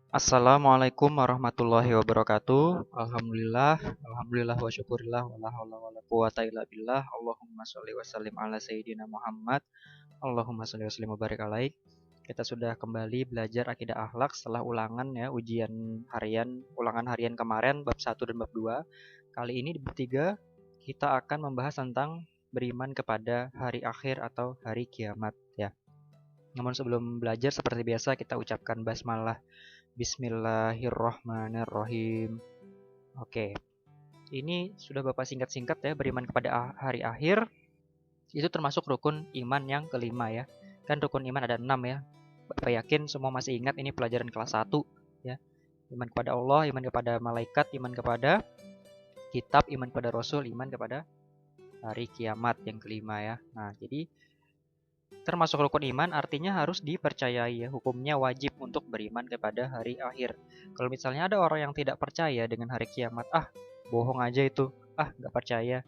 Assalamualaikum warahmatullahi wabarakatuh. Alhamdulillah wa syukurillah wala haula wala quwata illa billah. Allahumma sholli wa sallim ala sayyidina Muhammad. Allahumma sholli wa sallim wa barik alaih. Kita sudah kembali belajar akidah akhlak setelah ulangan ya, ulangan harian kemarin bab 1 dan bab 2. Kali ini di bab 3 kita akan membahas tentang beriman kepada hari akhir atau hari kiamat ya. Namun sebelum belajar seperti biasa kita ucapkan basmalah. Bismillahirrohmanirrohim. Oke, ini sudah Bapak singkat-singkat ya, beriman kepada hari akhir. Itu termasuk rukun iman yang kelima ya. Kan rukun iman ada 6 ya. Bapak yakin semua masih ingat ini pelajaran kelas 1 ya. Iman kepada Allah, iman kepada malaikat, iman kepada kitab, iman kepada Rasul, iman kepada hari kiamat yang kelima ya. Nah, jadi termasuk rukun iman artinya harus dipercayai ya. Hukumnya wajib untuk beriman kepada hari akhir. Kalau misalnya ada orang yang tidak percaya dengan hari kiamat, bohong aja itu, nggak percaya.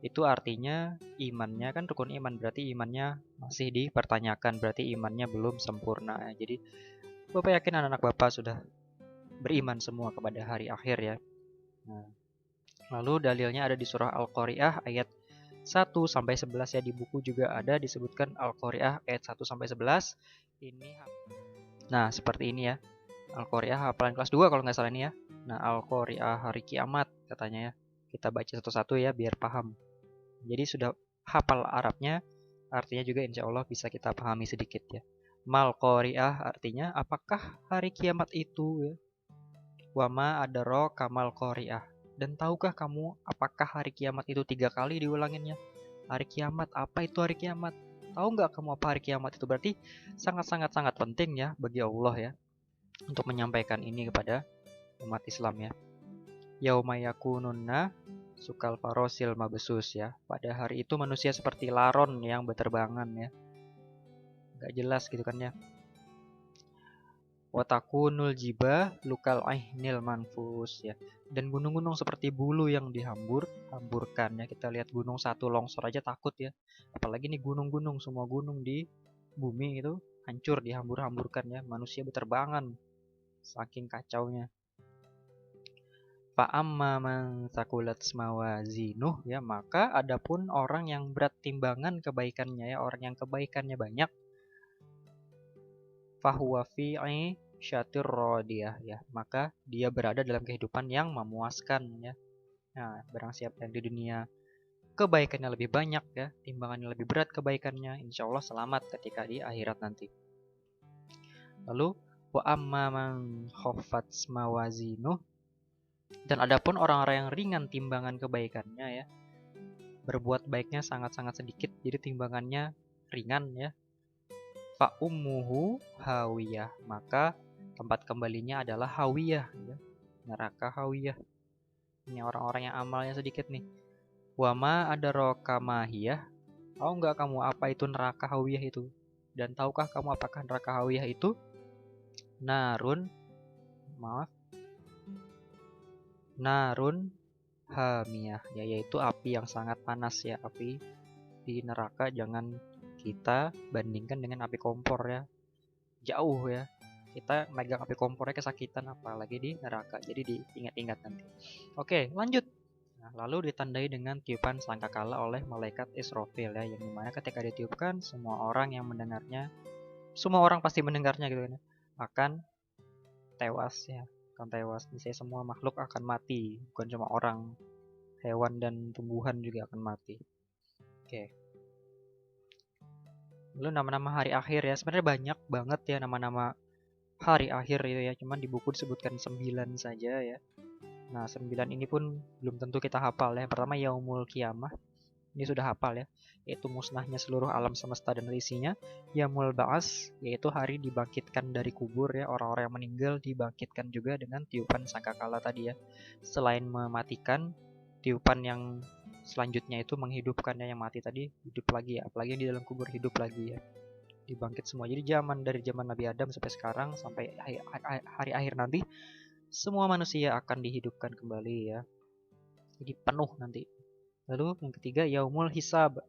Itu artinya imannya kan rukun iman, berarti imannya masih dipertanyakan, berarti imannya belum sempurna. Jadi Bapak yakin anak-anak Bapak sudah beriman semua kepada hari akhir ya. Nah, lalu dalilnya ada di surah Al-Qari'ah ayat 1-11 ya, di buku juga ada disebutkan Al-Qari'ah ayat 1-11. Nah, seperti ini ya. Al-Qari'ah hafalan kelas 2 kalau nggak salah ini ya. Nah, Al-Qari'ah hari kiamat katanya ya. Kita baca satu-satu ya biar paham. Jadi sudah hafal Arabnya, artinya juga insya Allah bisa kita pahami sedikit ya. Mal Qari'ah artinya apakah hari kiamat itu ya. Wama adaro kamal Qari'ah. Dan tahukah kamu apakah hari kiamat itu 3 kali diulanginnya? Hari kiamat, apa itu hari kiamat? Tahu nggak kamu apa hari kiamat itu? Berarti sangat penting ya bagi Allah ya untuk menyampaikan ini kepada umat Islam ya. Yauma yakununna sukal farosil mabesus ya. Pada hari itu manusia seperti laron yang berterbangan ya. Nggak jelas gitu kan ya. Watakunul jiba lukal aihnil manfus ya. Dan gunung-gunung seperti bulu yang hamburkan ya. Kita lihat gunung satu longsor aja takut ya. Apalagi nih gunung-gunung, semua gunung di bumi itu hancur dihambur-hamburkan ya. Manusia berterbangan saking kacaunya. Fa'amma man sakulat mawazinuh ya, maka adapun orang yang berat timbangan kebaikannya ya, orang yang kebaikannya banyak, fahuwa fi syatir rodiyah ya, maka dia berada dalam kehidupan yang memuaskan ya. Nah, barang siapa yang di dunia kebaikannya lebih banyak ya, timbangannya lebih berat kebaikannya, insya Allah selamat ketika di akhirat nanti. Lalu wa amma man khaffat mawazinuh, dan adapun orang-orang yang ringan timbangan kebaikannya ya, berbuat baiknya sangat-sangat sedikit, jadi timbangannya ringan ya. Fa ummuhu hawiyah, maka tempat kembalinya adalah hawiyah ya. Neraka hawiyah. Ini orang-orang yang amalnya sedikit nih. Wama adraka mahiyah. Tahu nggak kamu apa itu neraka hawiyah itu? Dan tahukah kamu apakah neraka hawiyah itu? Narun hamiyah ya, yaitu api yang sangat panas ya. Api di neraka jangan kita bandingkan dengan api kompor ya, jauh ya. Kita megang api kompornya kesakitan, apalagi di neraka. Jadi diingat-ingat nanti. Oke, lanjut. Nah, lalu ditandai dengan tiupan sangkakala oleh malaikat Israfil ya, yang dimana ketika ditiupkan semua orang yang mendengarnya, semua orang pasti mendengarnya gitu kan ya, akan tewas ya, akan tewas. Misalnya semua makhluk akan mati, bukan cuma orang, hewan dan tumbuhan juga akan mati. Oke. Lalu nama-nama hari akhir ya, sebenarnya banyak banget ya nama-nama hari akhir itu ya, cuman di buku disebutkan 9 saja ya. Nah, 9 ini pun belum tentu kita hafal ya. Pertama Yaumul Qiyamah, ini sudah hafal ya, yaitu musnahnya seluruh alam semesta dan isinya. Yaumul Ba'as, yaitu hari dibangkitkan dari kubur ya, orang-orang yang meninggal dibangkitkan juga dengan tiupan sangkakala tadi ya. Selain mematikan, tiupan yang selanjutnya itu menghidupkan ya, yang mati tadi hidup lagi ya, apalagi yang di dalam kubur hidup lagi ya, dibangkit semua. Jadi dari zaman Nabi Adam sampai sekarang, sampai hari akhir nanti, semua manusia akan dihidupkan kembali ya. Jadi penuh nanti. Lalu yang ketiga Yaumul Hisab,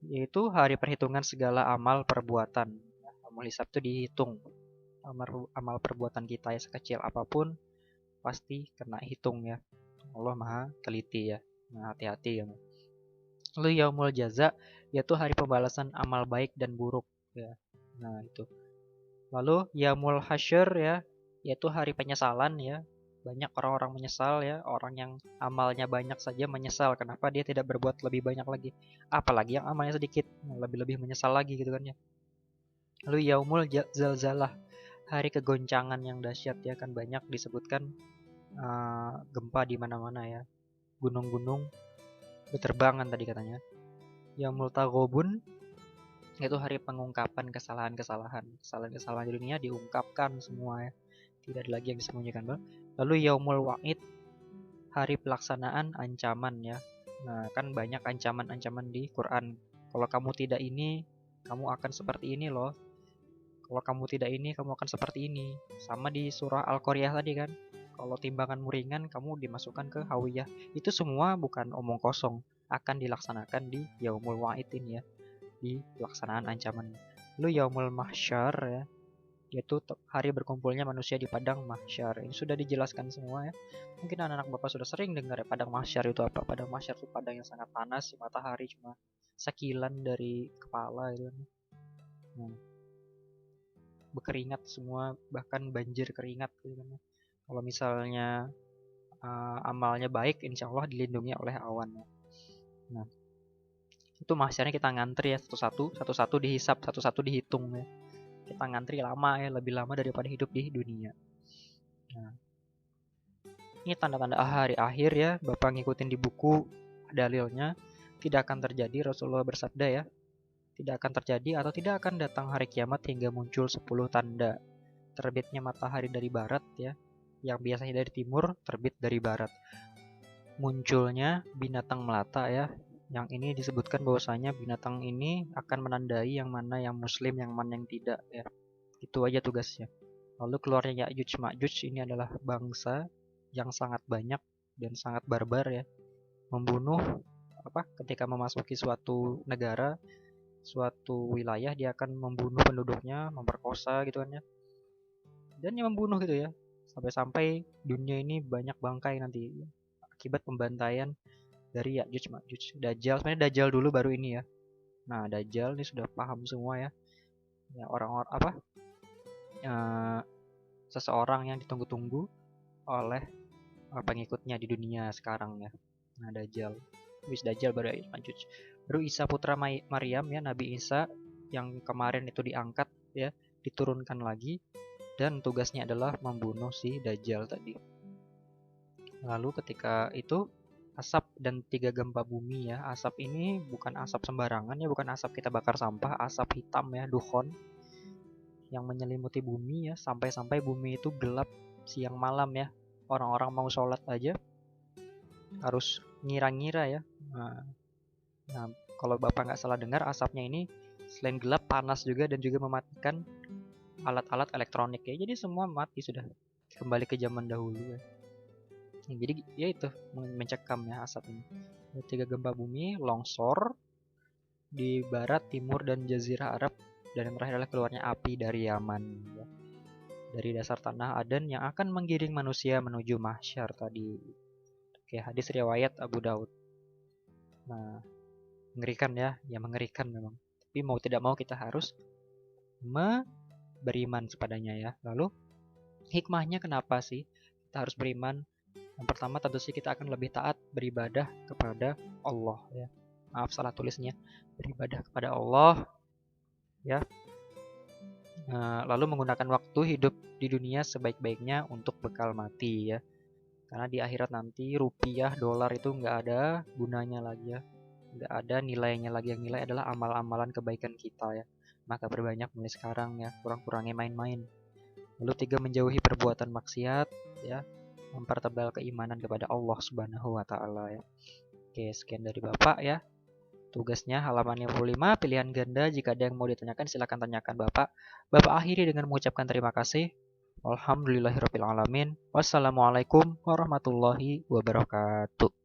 yaitu hari perhitungan segala amal perbuatan. Amal hisab itu dihitung. Amal perbuatan kita ya sekecil apapun pasti kena hitung ya. Allah Maha teliti ya. Nah, hati-hati ya. Lalu yaumul jaza yaitu hari pembalasan amal baik dan buruk ya. Nah, itu. Lalu yaumul hasyr ya, yaitu hari penyesalan ya. Banyak orang-orang menyesal ya, orang yang amalnya banyak saja menyesal kenapa dia tidak berbuat lebih banyak lagi. Apalagi yang amalnya sedikit, lebih-lebih menyesal lagi gitu kan ya. Lalu yaumul zalzalah, hari kegoncangan yang dahsyat ya, kan banyak disebutkan gempa di mana-mana ya. Gunung-gunung berterbangan tadi katanya. Yaumul taghabun itu hari pengungkapan kesalahan-kesalahan. Kesalahan-kesalahan di dunia diungkapkan semua ya. Tidak ada lagi yang disembunyikan. Lalu yaumul wa'id, hari pelaksanaan ancaman ya. Nah, kan banyak ancaman-ancaman di Quran. Kalau kamu tidak ini, kamu akan seperti ini loh. Kalau kamu tidak ini, kamu akan seperti ini. Sama di surah Al-Qaryah tadi kan. Kalau timbanganmu ringan, kamu dimasukkan ke hawiyah. Itu semua bukan omong kosong. Akan dilaksanakan di yaumul wa'id ini ya. Di pelaksanaan ancaman. Lalu yaumul mahsyar ya, yaitu hari berkumpulnya manusia di padang mahsyar. Ini sudah dijelaskan semua ya. Mungkin anak-anak Bapak sudah sering dengar ya padang mahsyar itu apa. Padang mahsyar itu padang yang sangat panas, matahari cuma sekilan dari kepala itu. Nah, berkeringat semua, bahkan banjir keringat gitu kan. Kalau misalnya amalnya baik, insya Allah dilindungi oleh awan. Nah, itu mahsyarnya kita ngantri ya satu-satu dihisap, satu-satu dihitung ya. Kita ngantri lama ya, lebih lama daripada hidup di dunia. Nah, ini tanda-tanda hari akhir ya, Bapak ngikutin di buku dalilnya, tidak akan terjadi, Rasulullah bersabda ya, tidak akan terjadi atau tidak akan datang hari kiamat hingga muncul 10 tanda. Terbitnya matahari dari barat ya, yang biasanya dari timur terbit dari barat. Munculnya binatang melata ya, yang ini disebutkan bahwasanya binatang ini akan menandai yang mana yang muslim, yang mana yang tidak ya. Itu aja tugasnya. Lalu keluarnya Ya'juj Ma'juj ini adalah bangsa yang sangat banyak dan sangat barbar ya. Membunuh ketika memasuki suatu negara, suatu wilayah dia akan membunuh penduduknya, memperkosa gitu kan ya. Dan yang membunuh gitu ya. Sampai-sampai dunia ini banyak bangkai nanti akibat pembantaian dari Ya'juj Ma'juj. Dajjal, sebenarnya Dajjal dulu baru ini ya. Nah, Dajjal ini sudah paham semua ya. Ya orang-orang seseorang yang ditunggu-tunggu oleh pengikutnya di dunia sekarang ya. Nah, Dajjal. Dajjal baru lanjut. Baru Isa putra Maryam ya, Nabi Isa yang kemarin itu diangkat ya, diturunkan lagi dan tugasnya adalah membunuh si Dajjal tadi. Lalu ketika itu asap dan 3 gempa bumi ya. Asap ini bukan asap sembarangan ya, bukan asap kita bakar sampah, asap hitam ya, dukhon yang menyelimuti bumi ya, sampai-sampai bumi itu gelap siang malam ya. Orang-orang mau sholat aja harus ngira-ngira ya. Nah, kalau Bapak nggak salah dengar, asapnya ini selain gelap, panas juga dan juga mematikan alat-alat elektronik ya. Jadi semua mati sudah, kembali ke zaman dahulu ya. Jadi ya itu mencekam ya asap ini. 3 gempa bumi, longsor di barat, timur dan jazirah Arab, dan yang terakhir adalah keluarnya api dari Yaman ya. Dari dasar tanah Aden yang akan menggiring manusia menuju mahsyar tadi. Oke, hadis riwayat Abu Daud. Nah, mengerikan ya, mengerikan memang. Tapi mau tidak mau kita harus beriman kepadanya ya. Lalu hikmahnya kenapa sih kita harus beriman? Yang pertama tentu sih kita akan lebih taat beribadah kepada Allah ya. Maaf salah tulisnya. Beribadah kepada Allah ya. Lalu menggunakan waktu hidup di dunia sebaik-baiknya untuk bekal mati ya. Karena di akhirat nanti rupiah, dolar itu nggak ada gunanya lagi ya. Nggak ada nilainya lagi. Yang nilai adalah amal-amalan kebaikan kita ya. Maka berbanyak mulai sekarang ya. Kurang-kurangnya main-main. Lalu 3, menjauhi perbuatan maksiat ya. Mempertebal keimanan kepada Allah Subhanahu wa taala ya. Oke, sekian dari Bapak ya. Tugasnya halaman 55, pilihan ganda. Jika ada yang mau ditanyakan silakan tanyakan Bapak. Bapak akhiri dengan mengucapkan terima kasih. Alhamdulillahirabbil alamin. Wassalamualaikum warahmatullahi wabarakatuh.